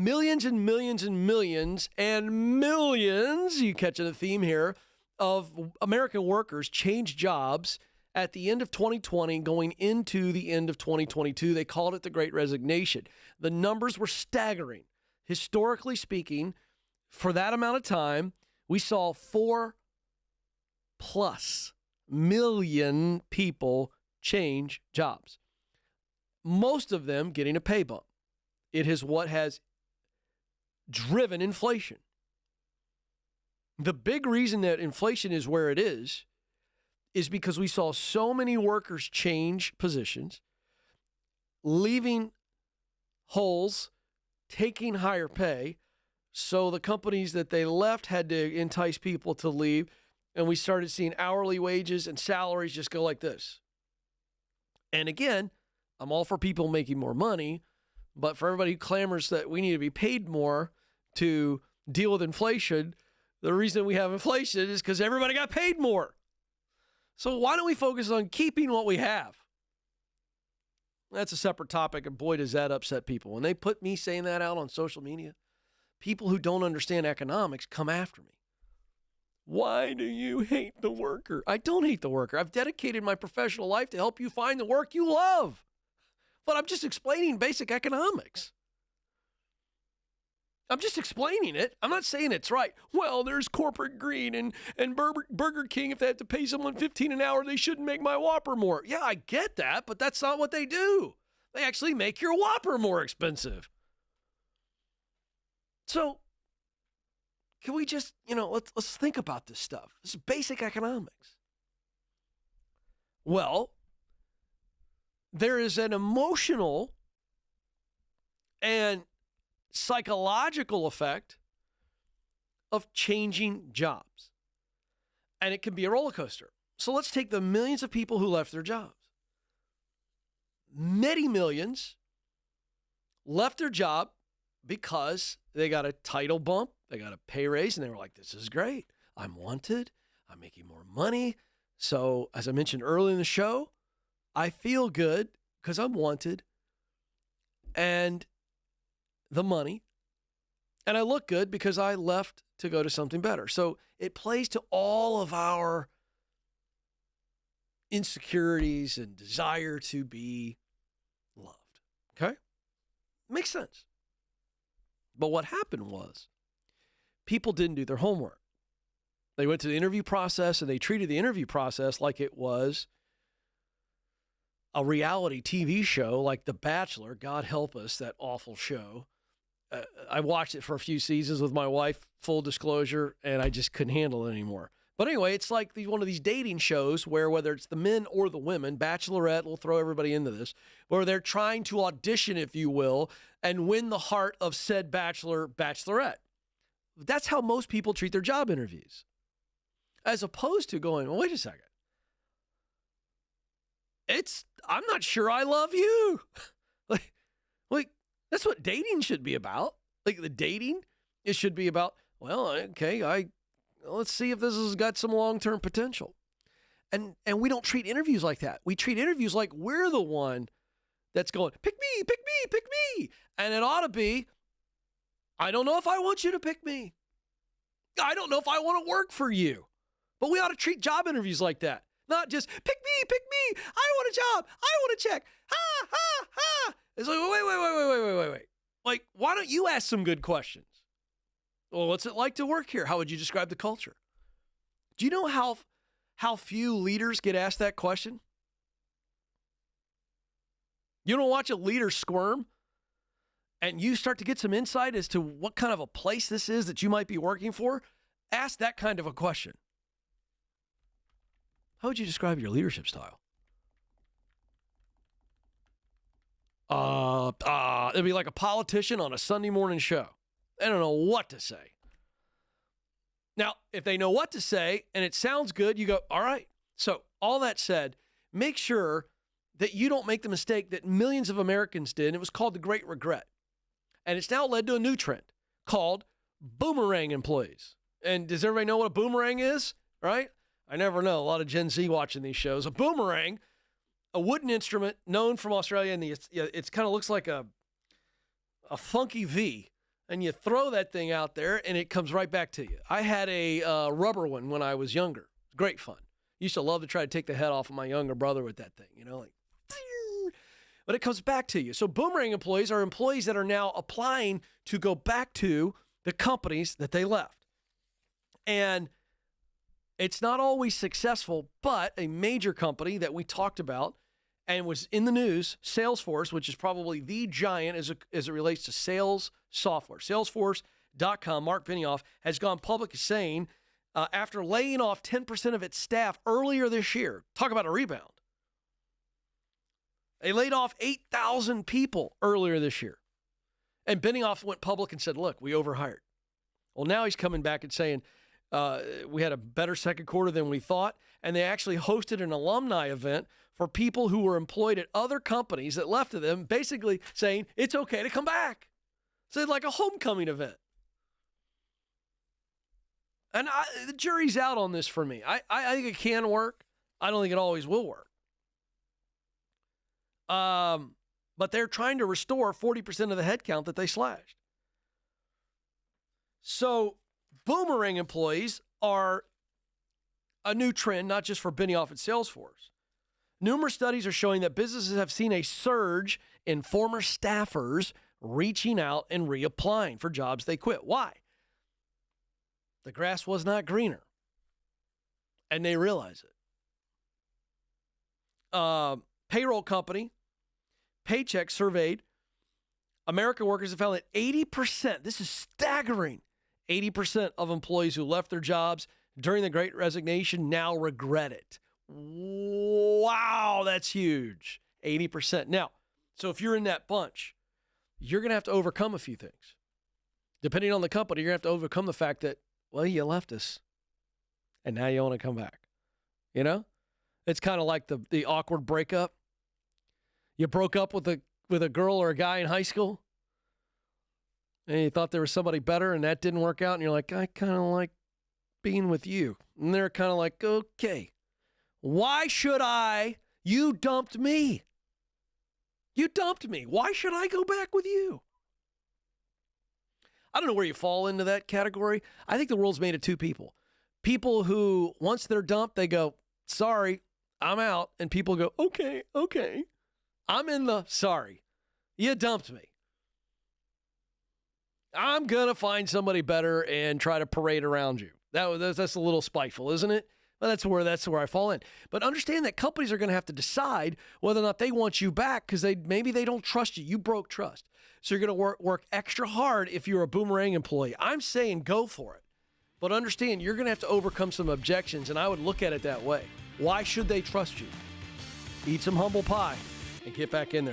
millions and millions and millions and millions, you catching the theme here, of American workers change jobs at the end of 2020 going into the end of 2022. They called it the Great Resignation. The numbers were staggering. Historically speaking, for that amount of time, we saw 4+ million people change jobs, most of them getting a pay bump. It is what has driven inflation. The big reason that inflation is where it is because we saw so many workers change positions, leaving holes, taking higher pay. So the companies that they left had to entice people to leave, and we started seeing hourly wages and salaries just go like this. And again, I'm all for people making more money, but for everybody who clamors that we need to be paid more to deal with inflation, the reason we have inflation is because everybody got paid more. So why don't we focus on keeping what we have? That's a separate topic, and boy, does that upset people. When they put me saying that out on social media, people who don't understand economics come after me. Why do you hate the worker? I don't hate the worker. I've dedicated my professional life to help you find the work you love. But I'm just explaining basic economics. I'm just explaining it. I'm not saying it's right. Well, there's corporate greed and Burger King, if they have to pay someone $15 an hour, they shouldn't make my Whopper more. Yeah, I get that, but that's not what they do. They actually make your Whopper more expensive. So can we just, let's think about this stuff. This is basic economics. Well, there is an emotional and psychological effect of changing jobs. And it can be a roller coaster. So let's take the millions of people who left their jobs. Many millions left their job because they got a title bump, they got a pay raise, and they were like, this is great. I'm wanted. I'm making more money. So as I mentioned earlier in the show, I feel good because I'm wanted and the money, and I look good because I left to go to something better. So it plays to all of our insecurities and desire to be loved. Okay? Makes sense. But what happened was people didn't do their homework. They went to the interview process and they treated the interview process like it was a reality TV show like The Bachelor. God help us, that awful show. I watched it for a few seasons with my wife, full disclosure, and I just couldn't handle it anymore. But anyway, it's like one of these dating shows where whether it's the men or the women, Bachelorette, we'll throw everybody into this, where they're trying to audition, if you will, and win the heart of said bachelor, bachelorette. That's how most people treat their job interviews. As opposed to going, well, wait a second. I'm not sure I love you. like that's what dating should be about. Like the dating, it should be about, well, okay, let's see if this has got some long-term potential. And we don't treat interviews like that. We treat interviews like we're the one that's going, pick me, pick me, pick me. And it ought to be, I don't know if I want you to pick me. I don't know if I want to work for you. But we ought to treat job interviews like that. Not just, pick me, pick me. I want a job. I want a check. Ha, ha, ha. It's like, wait. Like, why don't you ask some good questions? Well, what's it like to work here? How would you describe the culture? Do you know how few leaders get asked that question? You don't watch a leader squirm and you start to get some insight as to what kind of a place this is that you might be working for? Ask that kind of a question. How would you describe your leadership style? It'd be like a politician on a Sunday morning show. They don't know what to say. Now, if they know what to say and it sounds good, you go, all right. So all that said, make sure that you don't make the mistake that millions of Americans did. And it was called the Great Regret. And it's now led to a new trend called boomerang employees. And does everybody know what a boomerang is? Right? I never know. A lot of Gen Z watching these shows. A boomerang, a wooden instrument known from Australia, and it kind of looks like a funky V. and you throw that thing out there, and it comes right back to you. I had a rubber one when I was younger. Great fun. Used to love to try to take the head off of my younger brother with that thing, like. But it comes back to you. So boomerang employees are employees that are now applying to go back to the companies that they left. And it's not always successful, but a major company that we talked about and was in the news, Salesforce, which is probably the giant as it relates to sales software. Salesforce.com, Mark Benioff, has gone public saying after laying off 10% of its staff earlier this year, talk about a rebound. They laid off 8,000 people earlier this year. And Benioff went public and said, look, we overhired. Well, now he's coming back and saying we had a better second quarter than we thought. And they actually hosted an alumni event for people who were employed at other companies that left of them, basically saying it's okay to come back. So it's like a homecoming event. And the jury's out on this for me. I think it can work. I don't think it always will work. But they're trying to restore 40% of the headcount that they slashed. So boomerang employees are a new trend, not just for Benioff and Salesforce. Numerous studies are showing that businesses have seen a surge in former staffers reaching out and reapplying for jobs they quit. Why? The grass was not greener. And they realize it. Payroll company Paycheck surveyed American workers and found that 80%, this is staggering, 80% of employees who left their jobs during the Great Resignation now regret it. Wow, that's huge. 80%. Now, so if you're in that bunch, you're going to have to overcome a few things. Depending on the company, you're going to have to overcome the fact that, well, you left us, and now you want to come back. It's kind of like the awkward breakup. You broke up with a girl or a guy in high school, and you thought there was somebody better, and that didn't work out, and you're like, I kind of like being with you. And they're kind of like, okay, why should I? You dumped me. You dumped me. Why should I go back with you? I don't know where you fall into that category. I think the world's made of two people. People who, once they're dumped, they go, sorry, I'm out. And people go, okay. I'm in the sorry. You dumped me. I'm going to find somebody better and try to parade around you. That's a little spiteful, isn't it? Well, that's where I fall in. But understand that companies are going to have to decide whether or not they want you back because maybe they don't trust you. You broke trust. So you're going to work extra hard if you're a boomerang employee. I'm saying go for it. But understand you're going to have to overcome some objections, and I would look at it that way. Why should they trust you? Eat some humble pie and get back in there.